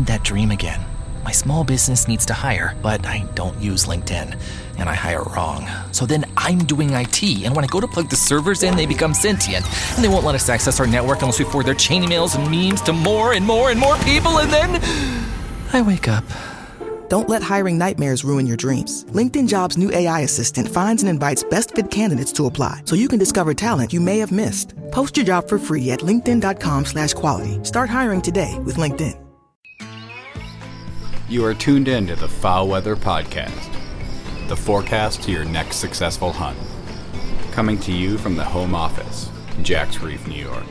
had that dream again. My small business needs to hire, but I don't use LinkedIn, and I hire wrong. So then I'm doing IT, and when I go to plug the servers in, they become sentient, and they won't let us access our network unless we forward their chain emails and memes to more and more and more people, and then I wake up. Don't let hiring nightmares ruin your dreams. LinkedIn Jobs' new AI assistant finds and invites best-fit candidates to apply, so you can discover talent you may have missed. Post your job for free at linkedin.com/quality. Start hiring today with LinkedIn. You are tuned in to the FowlWeather Podcast, the forecast to your next successful hunt. Coming to you from the home office, Jack's Reef, New York.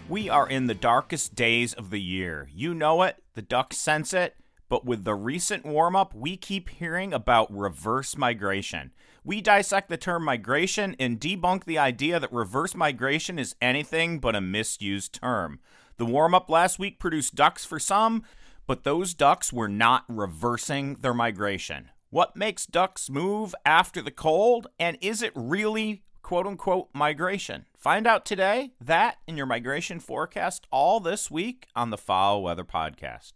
We are in the darkest days of the year. You know it, the ducks sense it, but with the recent warm-up, we keep hearing about reverse migration. We dissect the term migration and debunk the idea that reverse migration is anything but a misused term. The warm-up last week produced ducks for some, but those ducks were not reversing their migration. What makes ducks move after the cold, and is it really quote-unquote migration? Find out today, that and your migration forecast all this week on the FowlWeather Podcast.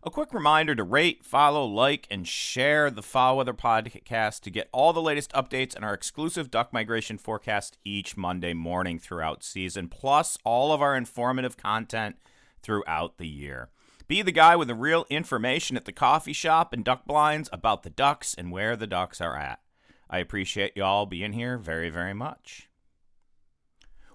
A quick reminder to rate, follow, like, and share the FowlWeather Podcast to get all the latest updates on our exclusive duck migration forecast each Monday morning throughout season, plus all of our informative content throughout the year. Be the guy with the real information at the coffee shop and duck blinds about the ducks and where the ducks are at. I appreciate y'all being here very, very much.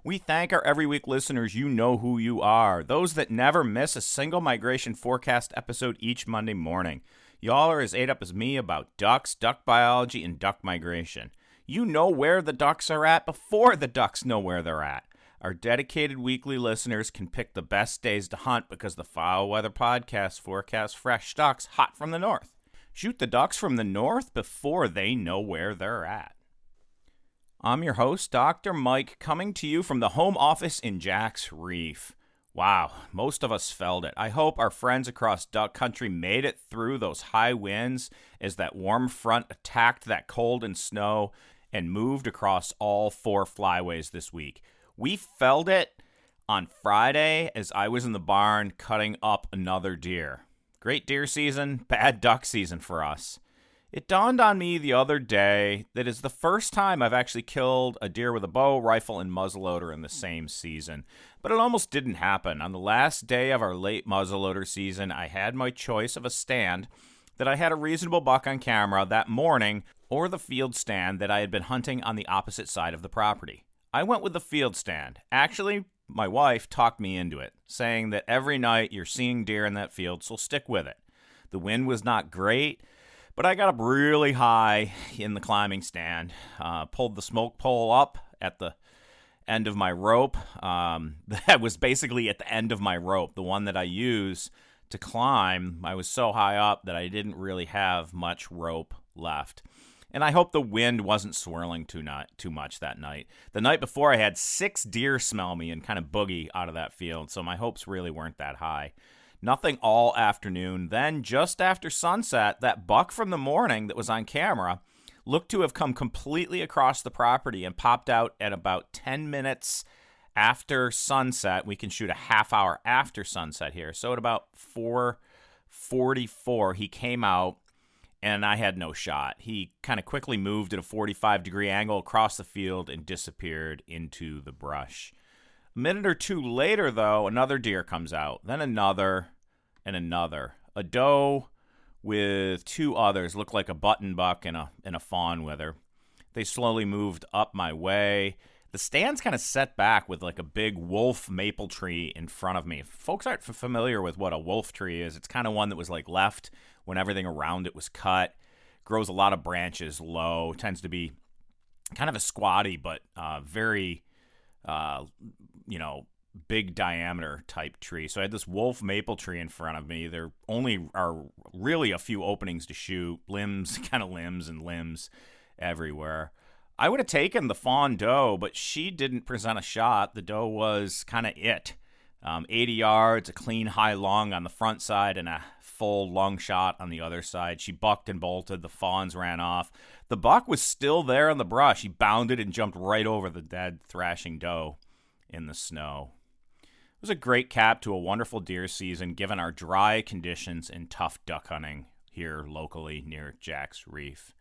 We thank our every week listeners. You know who you are. Those that never miss a single migration forecast episode each Monday morning. Y'all are as ate up as me about ducks, duck biology, and duck migration. You know where the ducks are at before the ducks know where they're at. Our dedicated weekly listeners can pick the best days to hunt because the FowlWeather Podcast forecasts fresh ducks hot from the north. Shoot the ducks from the north before they know where they're at. I'm your host, DrMike, coming to you from the home office in Jack's Reef. Wow, most of us felt it. I hope our friends across duck country made it through those high winds as that warm front attacked that cold and snow and moved across all 4 flyways this week. We felt it on Friday as I was in the barn cutting up another deer. Great deer season, bad duck season for us. It dawned on me the other day that it's the first time I've actually killed a deer with a bow, rifle, and muzzleloader in the same season. But it almost didn't happen. On the last day of our late muzzleloader season, I had my choice of a stand that I had a reasonable buck on camera that morning or the field stand that I had been hunting on the opposite side of the property. I went with the field stand. Actually, my wife talked me into it, saying that every night you're seeing deer in that field, so stick with it. The wind was not great, but I got up really high in the climbing stand, pulled the smoke pole up at the end of my rope. That was basically at the end of my rope, the one that I use to climb. I was so high up that I didn't really have much rope left. And I hope the wind wasn't swirling too much that night. The night before, I had 6 deer smell me and kind of boogie out of that field, so my hopes really weren't that high. Nothing all afternoon. Then, just after sunset, that buck from the morning that was on camera looked to have come completely across the property and popped out at about 10 minutes after sunset. We can shoot a half hour after sunset here. So at about 4:44, he came out, and I had no shot. He kind of quickly moved at a 45-degree angle across the field and disappeared into the brush. A minute or two later, though, another deer comes out, then another and another. A doe with 2 others, looked like a button buck and a fawn with her. They slowly moved up my way. The stand's kind of set back with like a big wolf maple tree in front of me. If folks aren't familiar with what a wolf tree is, it's kind of one that was like left when everything around it was cut. Grows a lot of branches low. Tends to be kind of a squatty, but very big diameter type tree. So I had this wolf maple tree in front of me. There only are really a few openings to shoot, limbs and limbs everywhere. I would have taken the fawn doe, but she didn't present a shot. The doe was kind of it. 80 yards, a clean high lung on the front side, and a full lung shot on the other side. She bucked and bolted. The fawns ran off. The buck was still there in the brush. He bounded and jumped right over the dead, thrashing doe in the snow. It was a great cap to a wonderful deer season, given our dry conditions and tough duck hunting here locally near Jack's Reef.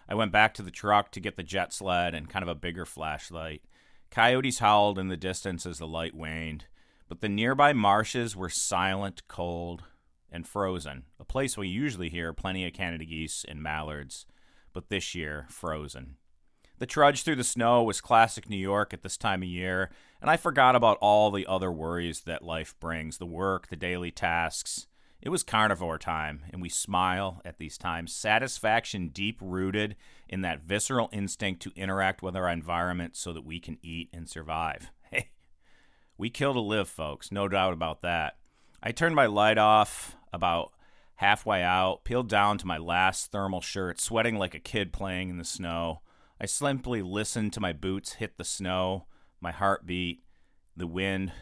I went back to the truck to get the jet sled and kind of a bigger flashlight. Coyotes howled in the distance as the light waned, but the nearby marshes were silent, cold, and frozen, a place we usually hear plenty of Canada geese and mallards, but this year, frozen. The trudge through the snow was classic New York at this time of year, and I forgot about all the other worries that life brings, the work, the daily tasks. It was carnivore time, and we smile at these times, satisfaction deep-rooted in that visceral instinct to interact with our environment so that we can eat and survive. Hey, we kill to live, folks, no doubt about that. I turned my light off about halfway out, peeled down to my last thermal shirt, sweating like a kid playing in the snow. I simply listened to my boots hit the snow, my heart beat, the wind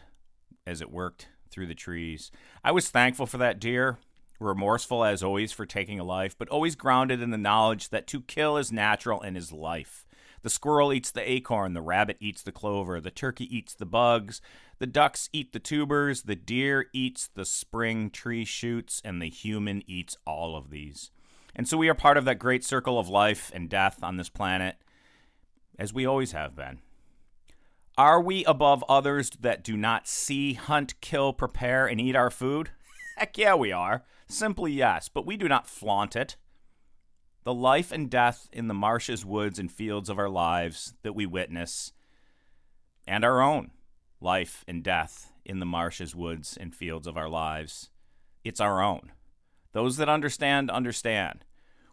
as it worked through the trees. I was thankful for that deer, remorseful as always for taking a life, but always grounded in the knowledge that to kill is natural and is life. The squirrel eats the acorn, the rabbit eats the clover, the turkey eats the bugs, the ducks eat the tubers, the deer eats the spring tree shoots, and the human eats all of these. And so we are part of that great circle of life and death on this planet, as we always have been. Are we above others that do not see, hunt, kill, prepare, and eat our food? Heck yeah, we are. Simply yes, but we do not flaunt it. The life and death in the marshes, woods, and fields of our lives that we witness, and our own life and death in the marshes, woods, and fields of our lives, it's our own. Those that understand, understand.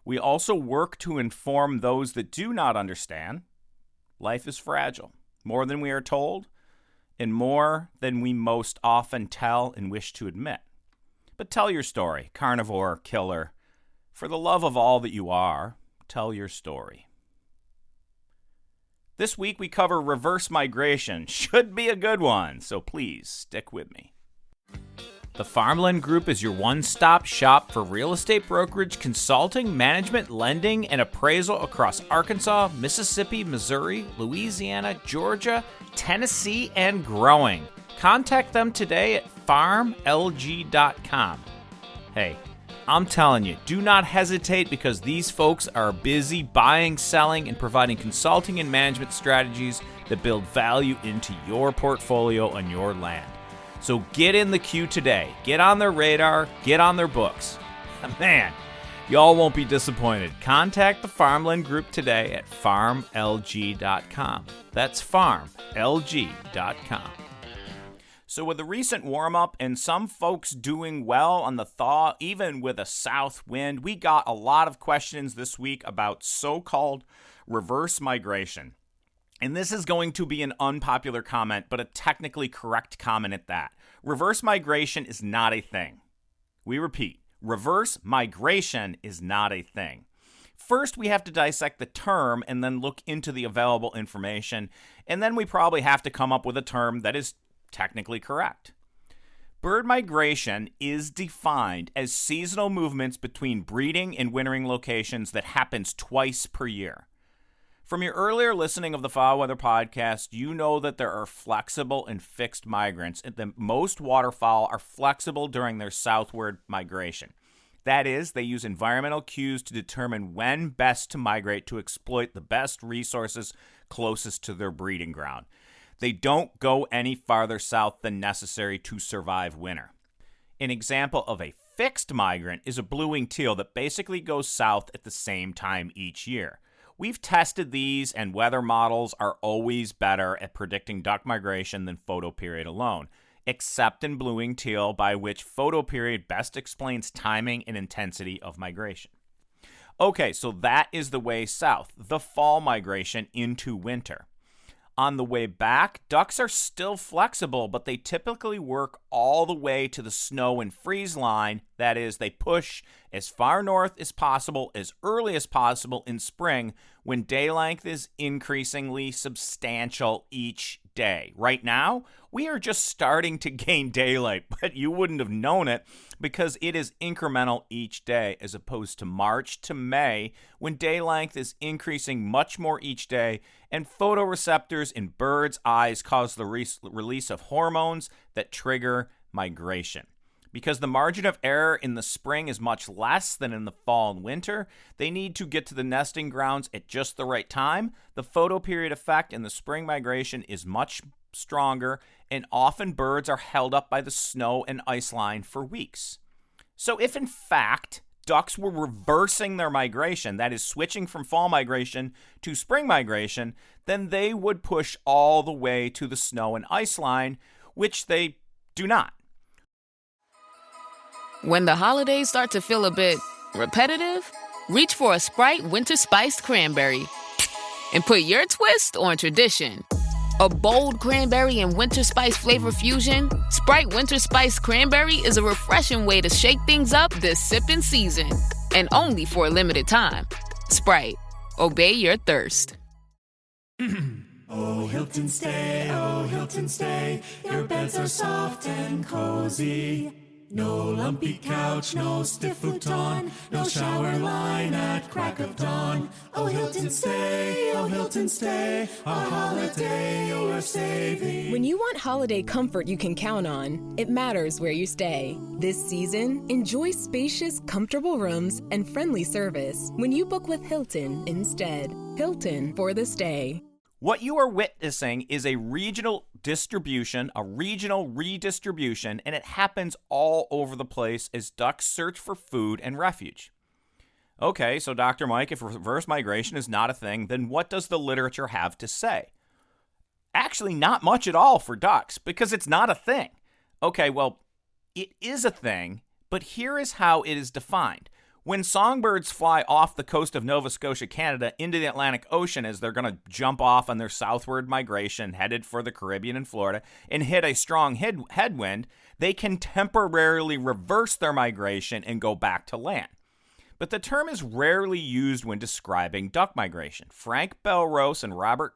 We also work to inform those that do not understand. Life is fragile, more than we are told, and more than we most often tell and wish to admit. But tell your story, carnivore, killer. For the love of all that you are, tell your story. This week we cover reverse migration. Should be a good one, so please stick with me. The Farmland Group is your one-stop shop for real estate brokerage, consulting, management, lending, and appraisal across Arkansas, Mississippi, Missouri, Louisiana, Georgia, Tennessee, and growing. Contact them today at farmlg.com. Hey, I'm telling you, do not hesitate because these folks are busy buying, selling, and providing consulting and management strategies that build value into your portfolio on your land. So get in the queue today. Get on their radar. Get on their books. Man, y'all won't be disappointed. Contact the Farmland Group today at farmlg.com. That's farmlg.com. So with the recent warm-up and some folks doing well on the thaw, even with a south wind, we got a lot of questions this week about so-called reverse migration. And this is going to be an unpopular comment, but a technically correct comment at that. Reverse migration is not a thing. We repeat, reverse migration is not a thing. First, we have to dissect the term and then look into the available information, and then we probably have to come up with a term that is technically correct. Bird migration is defined as seasonal movements between breeding and wintering locations that happens twice per year. From your earlier listening of the FowlWeather Podcast, you know that there are flexible and fixed migrants, and that most waterfowl are flexible during their southward migration. That is, they use environmental cues to determine when best to migrate to exploit the best resources closest to their breeding ground. They don't go any farther south than necessary to survive winter. An example of a fixed migrant is a blue-winged teal that basically goes south at the same time each year. We've tested these, and weather models are always better at predicting duck migration than photoperiod alone, except in blue-winged teal, by which photoperiod best explains timing and intensity of migration. Okay, so that is the way south, the fall migration into winter. On the way back, ducks are still flexible, but they typically work all the way to the snow and freeze line That is, they push as far north as possible, as early as possible in spring when day length is increasingly substantial each day. Right now, we are just starting to gain daylight, but you wouldn't have known it because it is incremental each day, as opposed to March to May when day length is increasing much more each day, and photoreceptors in birds' eyes cause the release of hormones that trigger migration. Because the margin of error in the spring is much less than in the fall and winter, they need to get to the nesting grounds at just the right time. The photoperiod effect in the spring migration is much stronger, and often birds are held up by the snow and ice line for weeks. So if in fact ducks were reversing their migration, that is switching from fall migration to spring migration, then they would push all the way to the snow and ice line, which they do not. When the holidays start to feel a bit repetitive, reach for a Sprite Winter Spiced Cranberry and put your twist on tradition. A bold cranberry and winter spice flavor fusion, Sprite Winter Spiced Cranberry is a refreshing way to shake things up this sipping season. And only for a limited time. Sprite. Obey your thirst. Oh, Hilton stay, your beds are soft and cozy. No lumpy couch, no stiff futon, no shower line at crack of dawn. Oh, Hilton stay, a holiday you're saving. When you want holiday comfort you can count on, it matters where you stay. This season, enjoy spacious, comfortable rooms and friendly service when you book with Hilton instead. Hilton for the stay. What you are witnessing is a regional distribution, a regional redistribution, and it happens all over the place as ducks search for food and refuge. Okay, so Dr. Mike, if reverse migration is not a thing, then what does the literature have to say? Actually, not much at all for ducks, because it's not a thing. Okay, well, it is a thing, but here is how it is defined. When songbirds fly off the coast of Nova Scotia, Canada, into the Atlantic Ocean as they're going to jump off on their southward migration, headed for the Caribbean and Florida, and hit a strong headwind, they can temporarily reverse their migration and go back to land. But the term is rarely used when describing duck migration. Frank Belrose and Robert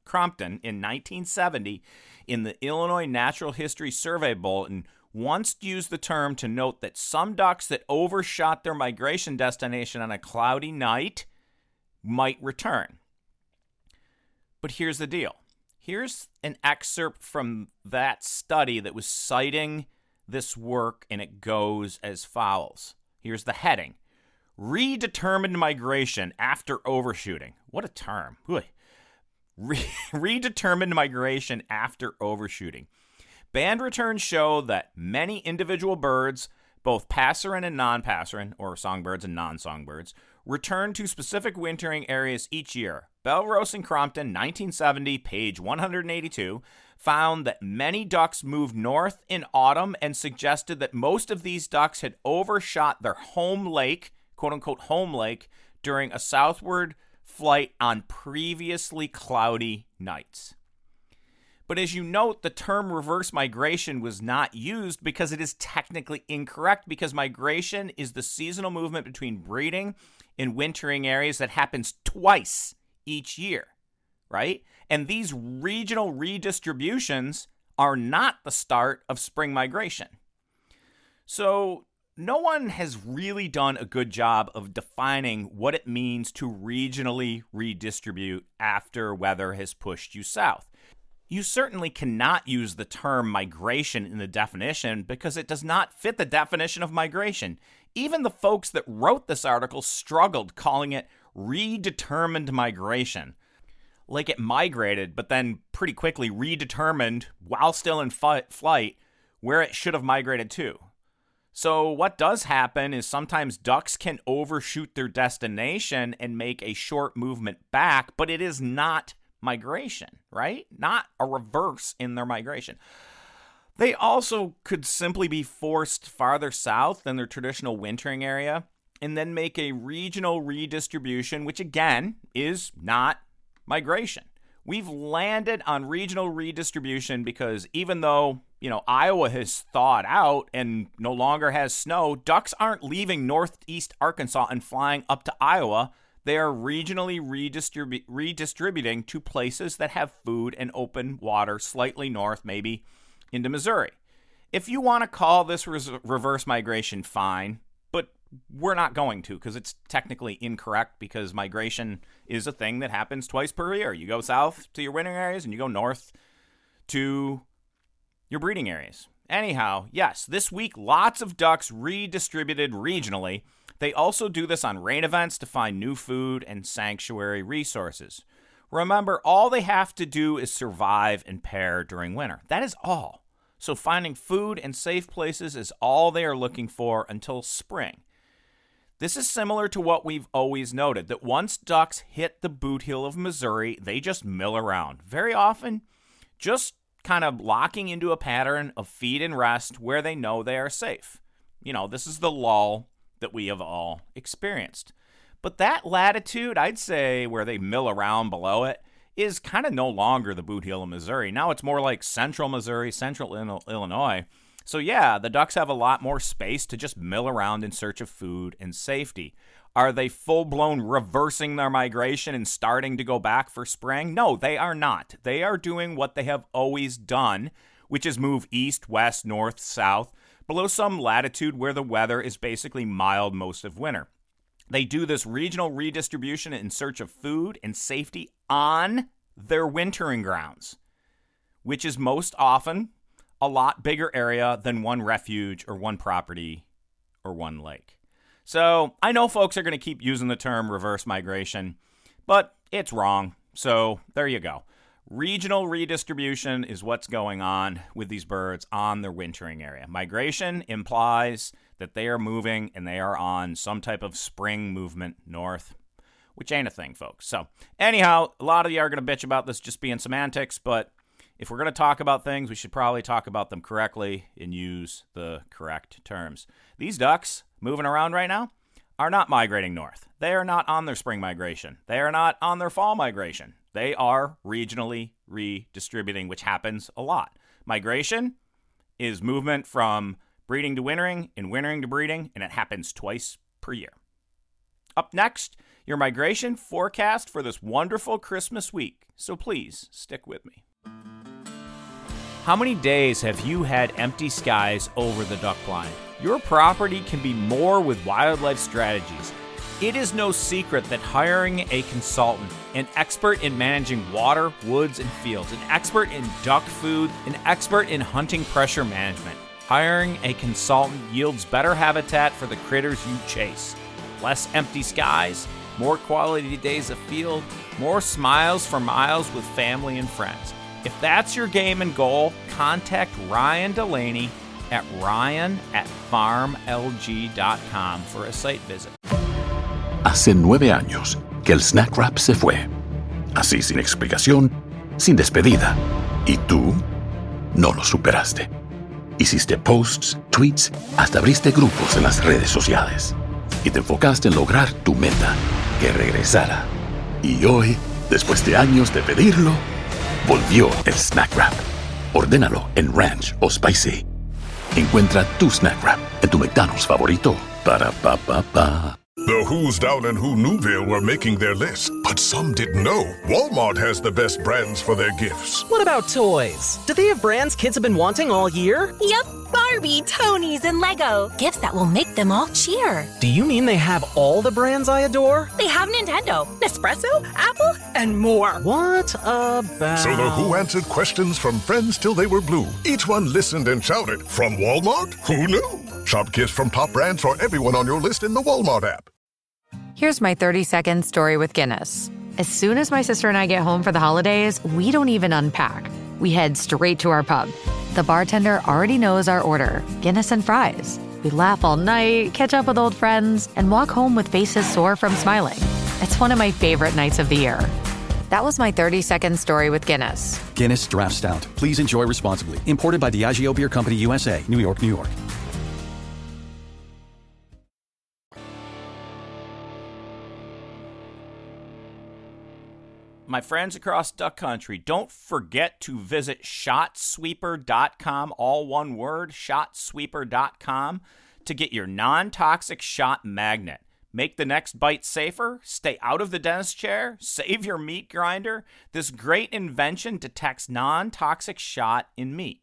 Crompton in 1970 in the Illinois Natural History Survey Bulletin once used the term to note that some ducks that overshot their migration destination on a cloudy night might return. But here's the deal. Here's an excerpt from that study that was citing this work, and it goes as follows. Here's the heading. Redetermined migration after overshooting. What a term. Redetermined migration after overshooting. Band returns show that many individual birds, both passerine and non-passerine, or songbirds and non-songbirds, return to specific wintering areas each year. Belrose and Crompton, 1970, page 182, found that many ducks moved north in autumn and suggested that most of these ducks had overshot their home lake, quote-unquote home lake, during a southward flight on previously cloudy nights. But as you note, the term reverse migration was not used because it is technically incorrect, because migration is the seasonal movement between breeding and wintering areas that happens twice each year, right? And these regional redistributions are not the start of spring migration. So no one has really done a good job of defining what it means to regionally redistribute after weather has pushed you south. You certainly cannot use the term migration in the definition because it does not fit the definition of migration. Even the folks that wrote this article struggled calling it redetermined migration. Like it migrated, but then pretty quickly redetermined while still in flight where it should have migrated to. So what does happen is sometimes ducks can overshoot their destination and make a short movement back, but it is not migration, right? Not a reverse in their migration. They also could simply be forced farther south than their traditional wintering area and then make a regional redistribution, which again is not migration. We've landed on regional redistribution because even though, Iowa has thawed out and no longer has snow, ducks aren't leaving northeast Arkansas and flying up to Iowa. They are regionally redistributing to places that have food and open water slightly north, maybe into Missouri. If you want to call this reverse migration, fine, but we're not going to, because it's technically incorrect, because migration is a thing that happens twice per year. You go south to your wintering areas and you go north to your breeding areas. Anyhow, yes, this week lots of ducks redistributed regionally. They also do this on rain events to find new food and sanctuary resources. Remember, all they have to do is survive and pair during winter. That is all. So finding food and safe places is all they are looking for until spring. This is similar to what we've always noted, that once ducks hit the boot heel of Missouri, they just mill around. Very often, just kind of locking into a pattern of feed and rest where they know they are safe. This is the lull that we have all experienced. But that latitude, I'd say, where they mill around below it, is kind of no longer the boot heel of Missouri. Now it's more like central Missouri, central Illinois. So yeah, the ducks have a lot more space to just mill around in search of food and safety. Are they full-blown reversing their migration and starting to go back for spring? No, they are not. They are doing what they have always done, which is move east, west, north, south, below some latitude where the weather is basically mild most of winter. They do this regional redistribution in search of food and safety on their wintering grounds, which is most often a lot bigger area than one refuge or one property or one lake. So I know folks are going to keep using the term reverse migration, but it's wrong. So there you go. Regional redistribution is what's going on with these birds on their wintering area. Migration implies that they are moving and they are on some type of spring movement north, which ain't a thing, folks. So anyhow, a lot of you are going to bitch about this just being semantics, but if we're going to talk about things, we should probably talk about them correctly and use the correct terms. These ducks moving around right now are not migrating north. They are not on their spring migration. They are not on their fall migration. They are regionally redistributing, which happens a lot. Migration is movement from breeding to wintering and wintering to breeding, and it happens twice per year. Up next, your migration forecast for this wonderful Christmas week. So please stick with me. How many days have you had empty skies over the duck blind? Your property can be more with wildlife strategies. It is no secret that hiring a consultant, an expert in managing water, woods, and fields, an expert in duck food, an expert in hunting pressure management, hiring a consultant yields better habitat for the critters you chase. Less empty skies, more quality days of field, more smiles for miles with family and friends. If that's your game and goal, contact Ryan Delaney at ryan@farmlg.com for a site visit. Hace 9 años que el snack wrap se fue. Así sin explicación, sin despedida. Y tú no lo superaste. Hiciste posts, tweets, hasta abriste grupos en las redes sociales. Y te enfocaste en lograr tu meta, que regresara. Y hoy, después de años de pedirlo, volvió el snack wrap. Ordénalo en Ranch o Spicy. Encuentra tu snack wrap en tu McDonald's favorito. Para pa pa pa. The Who's down in Who Newville were making their list, but some didn't know Walmart has the best brands for their gifts. What about toys? Do they have brands kids have been wanting all year? Yep, Barbie, Tony's, and Lego. Gifts that will make them all cheer. Do you mean they have all the brands I adore? They have Nintendo, Nespresso, Apple, and more. What about... So the Who answered questions from friends till they were blue. Each one listened and shouted, from Walmart? Who knew? Shop gifts from top brands for everyone on your list in the Walmart app. Here's my 30-second story with Guinness. As soon as my sister and I get home for the holidays, we don't even unpack. We head straight to our pub. The bartender already knows our order, Guinness and fries. We laugh all night, catch up with old friends, and walk home with faces sore from smiling. It's one of my favorite nights of the year. That was my 30-second story with Guinness. Guinness Draft Stout. Please enjoy responsibly. Imported by Diageo Beer Company, USA, New York, New York. my friends across duck country, don't forget to visit shotsweeper.com, all one word, shotsweeper.com, to get your non-toxic shot magnet. Make the next bite safer, stay out of the dentist chair, save your meat grinder. This great invention detects non-toxic shot in meat.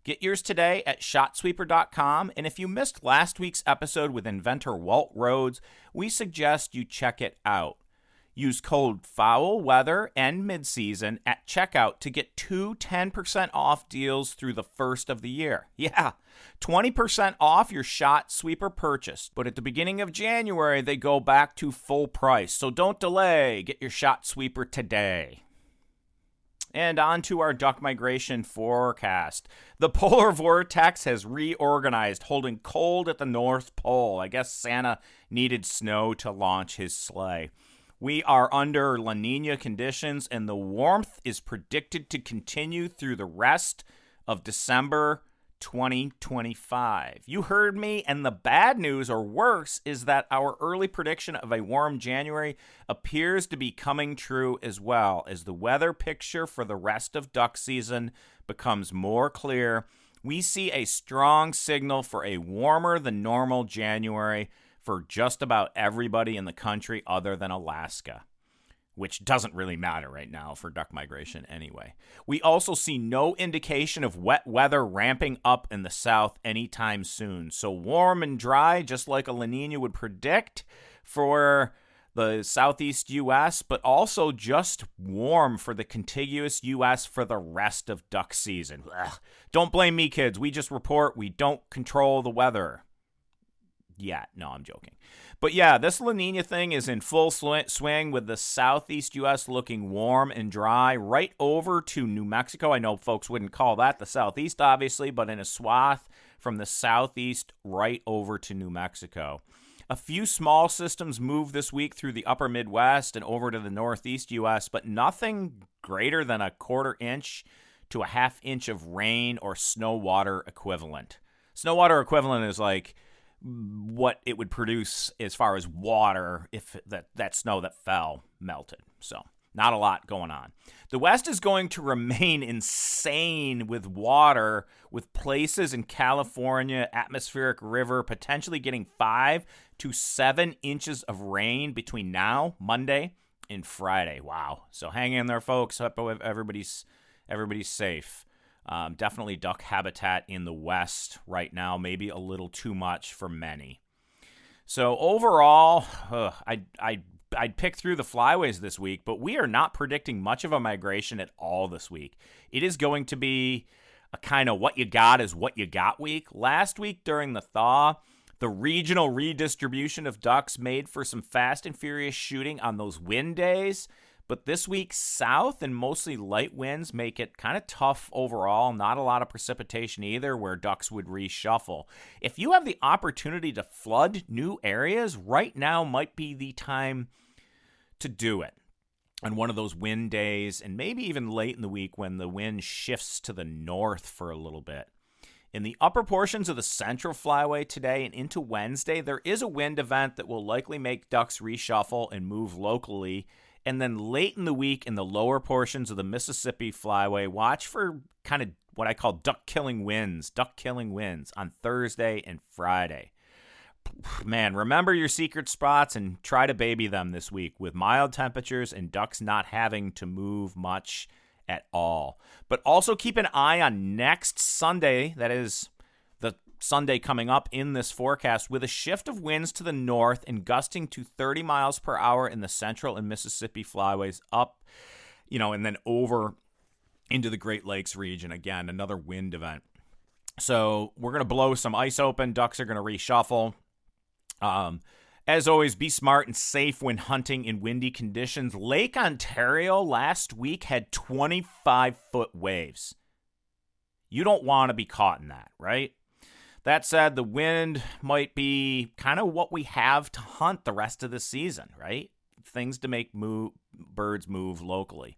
Get yours today at shotsweeper.com, and if you missed last week's episode with inventor Walt Rhodes, we suggest you check it out. Use code FOWLWEATHER and midseason at checkout to get 2 10% off deals through the first of the year. Yeah, 20% off your Shot Sweeper purchase. But at the beginning of January, they go back to full price. So don't delay. Get your Shot Sweeper today. And on to our duck migration forecast. The polar vortex has reorganized, holding cold at the North Pole. I guess Santa needed snow to launch his sleigh. We are under La Nina conditions, and the warmth is predicted to continue through the rest of December 2025. You heard me, and the bad news, or worse, is that our early prediction of a warm January appears to be coming true as well. As the weather picture for the rest of duck season becomes more clear, we see a strong signal for a warmer than normal January for just about everybody in the country other than Alaska, which doesn't really matter right now for duck migration anyway. We also see no indication of wet weather ramping up in the south anytime soon. So warm and dry, just like a La Nina would predict for the southeast U.S., but also just warm for the contiguous U.S. for the rest of duck season. Ugh. Don't blame me, kids. We just report. We don't control the weather. Yeah, no, I'm joking. But yeah, this La Nina thing is in full swing with the southeast U.S. looking warm and dry right over to New Mexico. I know folks wouldn't call that the southeast, obviously, but in a swath from the southeast right over to New Mexico. A few small systems move this week through the upper Midwest and over to the northeast U.S., but nothing greater than a 1/4 inch to a 1/2 inch of rain or snow water equivalent. Snow water equivalent is like what it would produce as far as water if that snow that fell melted. So not a lot going on. The West is going to remain insane with water, with places in California, atmospheric river, potentially getting 5 to 7 inches of rain between now, Monday, and Friday. Wow. So hang in there, folks. Hope everybody's safe. Definitely duck habitat in the West right now, maybe a little too much for many. So overall, I'd pick through the flyways this week, but we are not predicting much of a migration at all this week. It is going to be a kind of what you got is what you got week. Last week during the thaw, the regional redistribution of ducks made for some fast and furious shooting on those wind days. But this week, south and mostly light winds make it kind of tough overall. Not a lot of precipitation either where ducks would reshuffle. If you have the opportunity to flood new areas, right now might be the time to do it on one of those wind days, and maybe even late in the week when the wind shifts to the north for a little bit. In the upper portions of the central flyway today and into Wednesday, there is a wind event that will likely make ducks reshuffle and move locally. And then late in the week in the lower portions of the Mississippi flyway, watch for kind of what I call duck-killing winds on Thursday and Friday. Man, remember your secret spots and try to baby them this week with mild temperatures and ducks not having to move much at all. But also keep an eye on next Sunday, that is the Sunday coming up in this forecast, with a shift of winds to the north and gusting to 30 miles per hour in the central and Mississippi flyways up, and then over into the Great Lakes region. Again, another wind event. So we're going to blow some ice open. Ducks are going to reshuffle. As always, be smart and safe when hunting in windy conditions. Lake Ontario last week had 25-foot waves. You don't want to be caught in that, right? That said, the wind might be kind of what we have to hunt the rest of the season, right? Things to make birds move locally.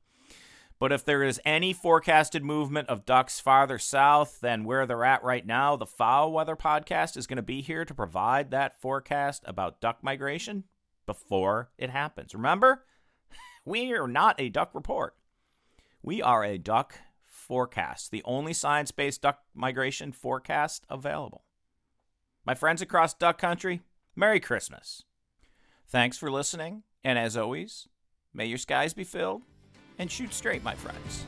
But if there is any forecasted movement of ducks farther south than where they're at right now, the FowlWeather Podcast is going to be here to provide that forecast about duck migration before it happens. Remember, We are not a duck report. We are a duck forecast, the only science-based duck migration forecast available. My friends across duck country, Merry Christmas. Thanks for listening, and as always, may your skies be filled and shoot straight, my friends.